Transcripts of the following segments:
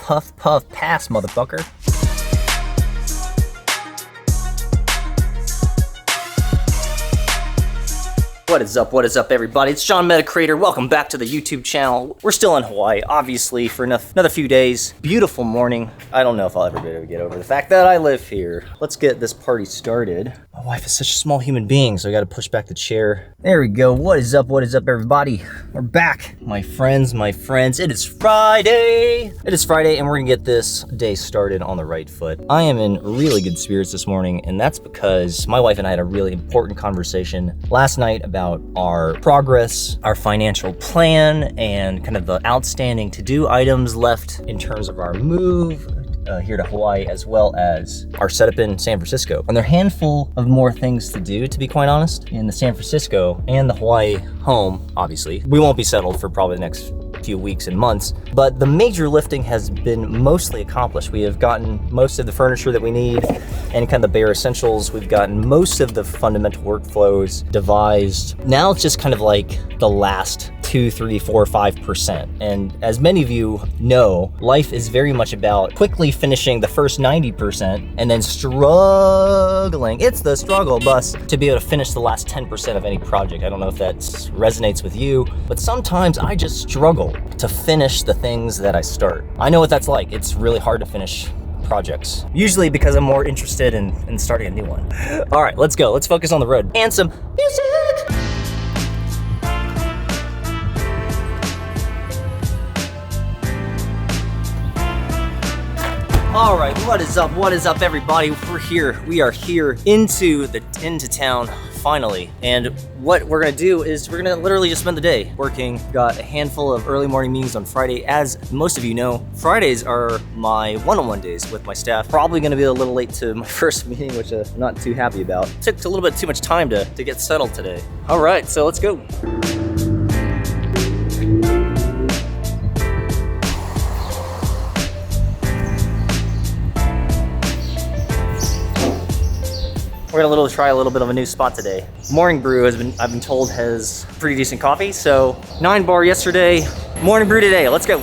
puff, puff, pass, motherfucker. What is up everybody? It's John Metacreator. Welcome back to the YouTube channel. We're still in Hawaii, obviously, for another few days. Beautiful morning. I don't know if I'll ever be able to get over the fact that I live here. Let's get this party started. My wife is such a small human being, so I gotta push back the chair. There we go. What is up everybody? We're back. My friends, it is Friday. It is Friday and we're gonna get this day started on the right foot. I am in really good spirits this morning, and that's because my wife and I had a really important conversation last night about our progress, our financial plan, and kind of the outstanding to-do items left in terms of our move here to Hawaii, as well as our setup in San Francisco. And there are a handful of more things to do, to be quite honest, in the San Francisco and the Hawaii home, obviously. We won't be settled for probably the next few weeks and months, but the major lifting has been mostly accomplished. We have gotten most of the furniture that we need and kind of the bare essentials. We've gotten most of the fundamental workflows devised. Now it's just kind of like the last 2, 3, 4, 5%. And as many of you know, life is very much about quickly finishing the first 90% and then struggling. It's the struggle bus to be able to finish the last 10% of any project. I don't know if that resonates with you, but sometimes I just struggle to finish the things that I start. I know what that's like. It's really hard to finish projects, usually because I'm more interested in starting a new one. All right, let's go. Let's focus on the road and some music. All right, what is up everybody? We're here, we are here into town finally. And what we're gonna do is we're gonna literally just spend the day working. Got a handful of early morning meetings on Friday. As most of you know, Fridays are my one-on-one days with my staff. Probably gonna be a little late to my first meeting, which I'm not too happy about. Took a little bit too much time to get settled today. All right, so let's go. We're gonna try a little bit of a new spot today. Morning Brew I've been told has pretty decent coffee. So 9 bar yesterday, Morning Brew today. Let's go.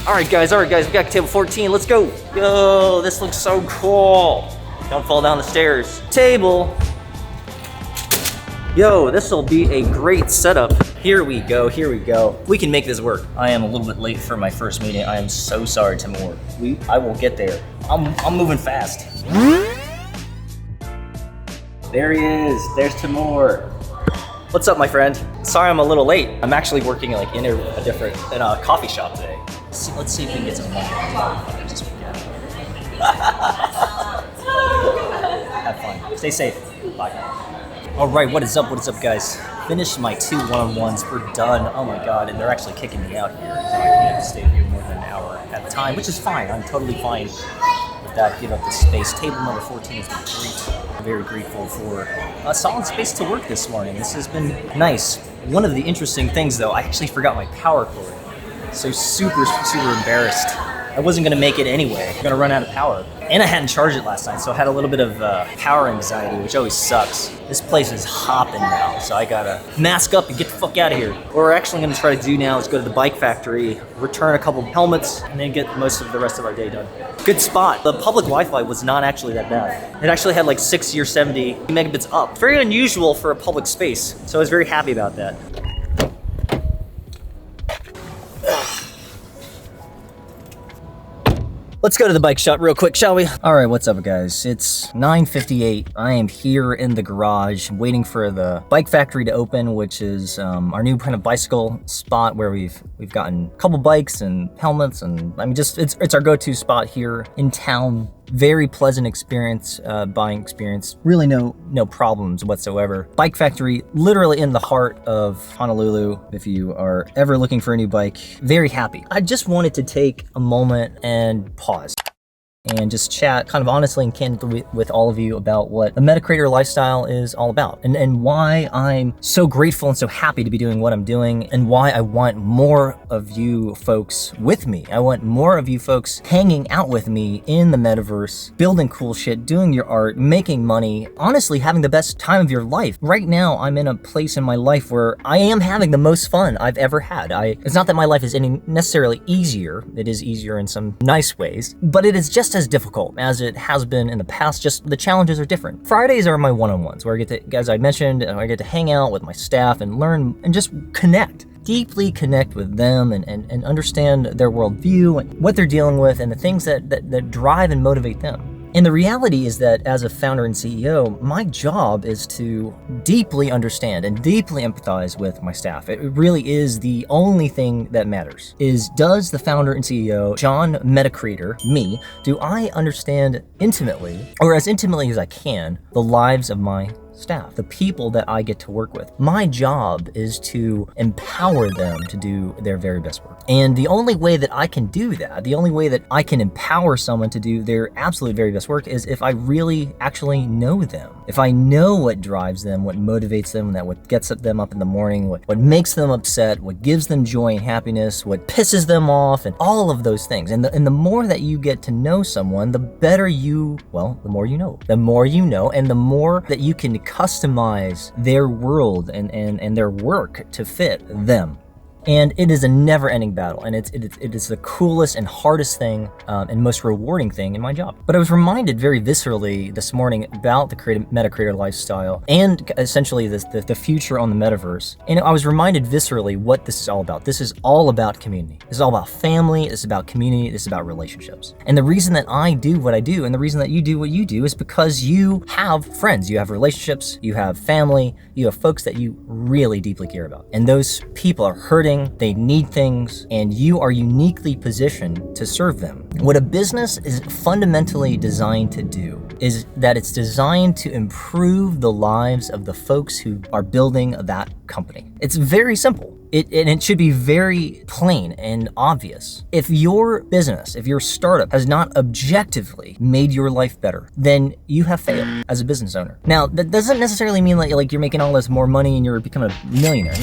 All right guys, we got table 14, let's go. Yo, this looks so cool. Don't fall down the stairs. Table. Yo, this will be a great setup. Here we go. We can make this work. I am a little bit late for my first meeting. I am so sorry, Timur. I will get there. I'm moving fast. There he is. There's Timur. What's up, my friend? Sorry I'm a little late. I'm actually working like in a coffee shop today. Let's see if we can get some money this weekend. Have fun. Stay safe. Bye. All right, what is up guys? Finished my 2 one-on-ones. We're done. Oh my God, and they're actually kicking me out here. So I can't stay here more than an hour at a time, which is fine. I'm totally fine with that. Give up the space. Table number 14 has been great. I'm very grateful for a solid space to work this morning. This has been nice. One of the interesting things though, I actually forgot my power cord. So super embarrassed. I wasn't gonna make it anyway. I'm gonna run out of power. And I hadn't charged it last night, so I had a little bit of power anxiety, which always sucks. This place is hopping now, so I gotta mask up and get the fuck out of here. What we're actually gonna try to do now is go to the bike factory, return a couple helmets, and then get most of the rest of our day done. Good spot. The public Wi-Fi was not actually that bad. It actually had like 60 or 70 megabits up. Very unusual for a public space, so I was very happy about that. Let's go to the bike shop real quick, shall we? All right, what's up guys? It's 9:58. I am here in the garage waiting for the bike factory to open, which is our new kind of bicycle spot where we've gotten a couple bikes and helmets, and I mean just it's our go-to spot here in town. Very pleasant experience, buying experience. Really no problems whatsoever. Bike factory, literally in the heart of Honolulu. If you are ever looking for a new bike, very happy. I just wanted to take a moment and pause and just chat kind of honestly and candidly with all of you about what the metacreator lifestyle is all about, and why I'm so grateful and so happy to be doing what I'm doing, and why I want more of you folks with me. I want more of you folks hanging out with me in the metaverse, building cool shit, doing your art, making money, honestly having the best time of your life. Right now, I'm in a place in my life where I am having the most fun I've ever had. It's not that my life is any necessarily easier. It is easier in some nice ways, but it is just as difficult as it has been in the past. Just the challenges are different. Fridays are my one-on-ones where I get to, as I mentioned, I get to hang out with my staff and learn and just connect. Deeply connect with them and understand their worldview and what they're dealing with and the things that drive and motivate them. And the reality is that as a founder and CEO, my job is to deeply understand and deeply empathize with my staff. It really is the only thing that matters, is does the founder and CEO, John Metacreator, me, do I understand intimately, or as intimately as I can, the lives of my staff, the people that I get to work with. My job is to empower them to do their very best work. And the only way that I can do that, the only way that I can empower someone to do their absolute very best work is if I really actually know them. If I know what drives them, what motivates them, what gets them up in the morning, what makes them upset, what gives them joy and happiness, what pisses them off, and all of those things. And the more that you get to know someone, the better the more you know. The more you know, and the more that you can customize their world and their work to fit them. And it is a never-ending battle, and it is the coolest and hardest thing and most rewarding thing in my job. But I was reminded very viscerally this morning about the metacreator lifestyle and essentially the future on the metaverse. And I was reminded viscerally what this is all about. This is all about community. This is all about family. This is about community. This is about relationships. And the reason that I do what I do and the reason that you do what you do is because you have friends, you have relationships, you have family, you have folks that you really deeply care about. And those people are hurting, they need things, and you are uniquely positioned to serve them. What a business is fundamentally designed to do is that it's designed to improve the lives of the folks who are building that company. It's very simple. It should be very plain and obvious. If your business, if your startup has not objectively made your life better, then you have failed as a business owner. Now, that doesn't necessarily mean like you're making all this more money and you're becoming a millionaire.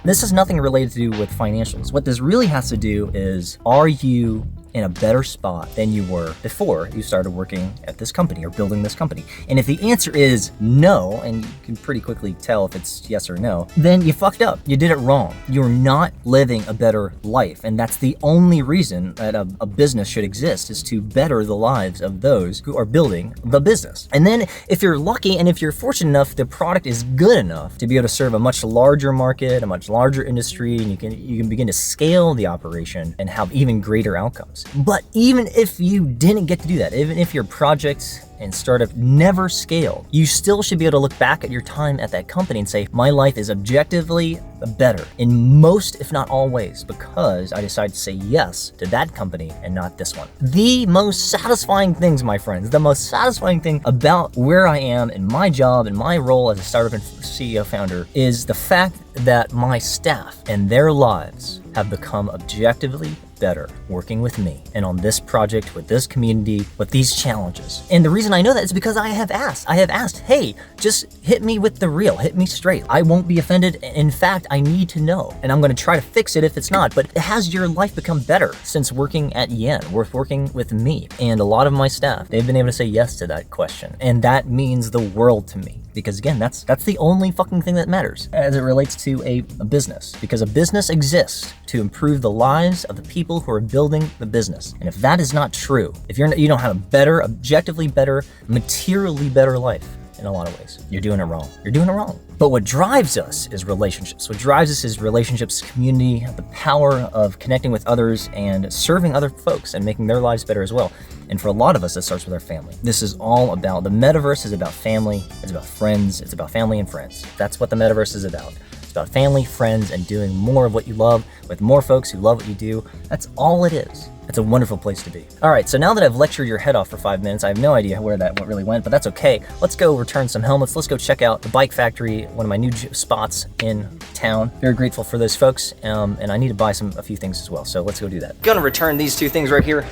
This has nothing related to do with financials. What this really has to do is, are you in a better spot than you were before you started working at this company or building this company? And if the answer is no, and you can pretty quickly tell if it's yes or no, then you fucked up. You did it wrong. You're not living a better life. And that's the only reason that a business should exist, is to better the lives of those who are building the business. And then if you're lucky and if you're fortunate enough, the product is good enough to be able to serve a much larger market, a much larger industry, and you can begin to scale the operation and have even greater outcomes. But even if you didn't get to do that, even if your project and startup never scaled, you still should be able to look back at your time at that company and say, my life is objectively better in most, if not all ways, because I decided to say yes to that company and not this one. The most satisfying things, my friends, the most satisfying thing about where I am in my job and my role as a startup and CEO founder is the fact that my staff and their lives have become objectively better working with me and on this project, with this community, with these challenges. And the reason I know that is because I have asked, hey, just hit me with the real, hit me straight. I won't be offended. In fact, I need to know, and I'm going to try to fix it if it's not. But has your life become better since working at Yen, working with me? And a lot of my staff, they've been able to say yes to that question. And that means the world to me. Because again, that's the only fucking thing that matters as it relates to a business. Because a business exists to improve the lives of the people who are building the business. And if that is not true, if you don't have a better, objectively better, materially better life, in a lot of ways, you're doing it wrong. You're doing it wrong. But what drives us is relationships. What drives us is relationships, community, the power of connecting with others and serving other folks and making their lives better as well. And for a lot of us, that starts with our family. This is all about, the metaverse is about family, it's about friends, it's about family and friends. That's what the metaverse is about. It's about family, friends, and doing more of what you love with more folks who love what you do. That's all it is. It's a wonderful place to be. All right, so now that I've lectured your head off for 5 minutes, I have no idea where that really went, but that's okay. Let's go return some helmets. Let's go check out the Bike Factory, one of my new spots in town. Very grateful for those folks, and I need to buy a few things as well, so let's go do that. Gonna return these two things right here.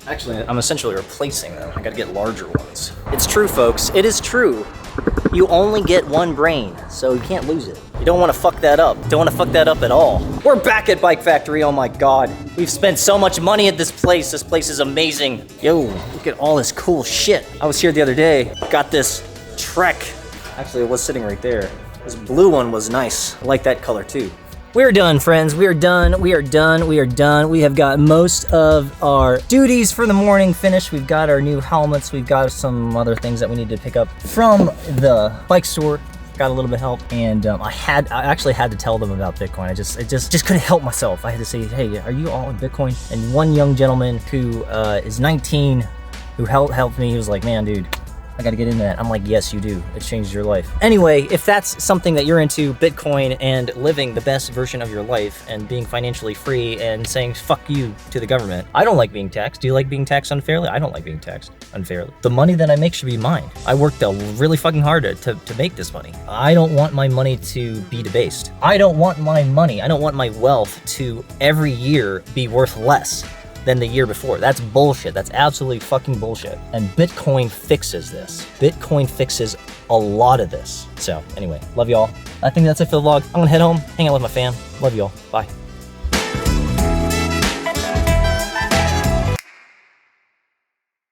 Actually, I'm essentially replacing them. I gotta get larger ones. It's true, folks. It is true. You only get one brain, so you can't lose it. You don't want to fuck that up. Don't want to fuck that up at all. We're back at Bike Factory. Oh my God. We've spent so much money at this place. This place is amazing. Yo, look at all this cool shit. I was here the other day. Got this Trek. Actually, it was sitting right there. This blue one was nice. I like that color too. We're done, friends. We are done. We are done. We are done. We have got most of our duties for the morning finished. We've got our new helmets. We've got some other things that we need to pick up from the bike store. Got a little bit of help, and I actually had to tell them about Bitcoin. I just couldn't help myself. I had to say, hey, are you all in Bitcoin? And one young gentleman who is 19, who helped me, he was like, man, dude, I gotta get into that. I'm like, yes, you do. It changed your life. Anyway, if that's something that you're into, Bitcoin and living the best version of your life and being financially free and saying fuck you to the government. I don't like being taxed. Do you like being taxed unfairly? I don't like being taxed unfairly. The money that I make should be mine. I worked really fucking hard to make this money. I don't want my money to be debased. I don't want my money, I don't want my wealth to every year be worth less than the year before. That's bullshit. That's absolutely fucking bullshit. And Bitcoin fixes this. Bitcoin fixes a lot of this. So anyway, love y'all. I think that's it for the vlog. I'm gonna head home, hang out with my fam. Love y'all. Bye.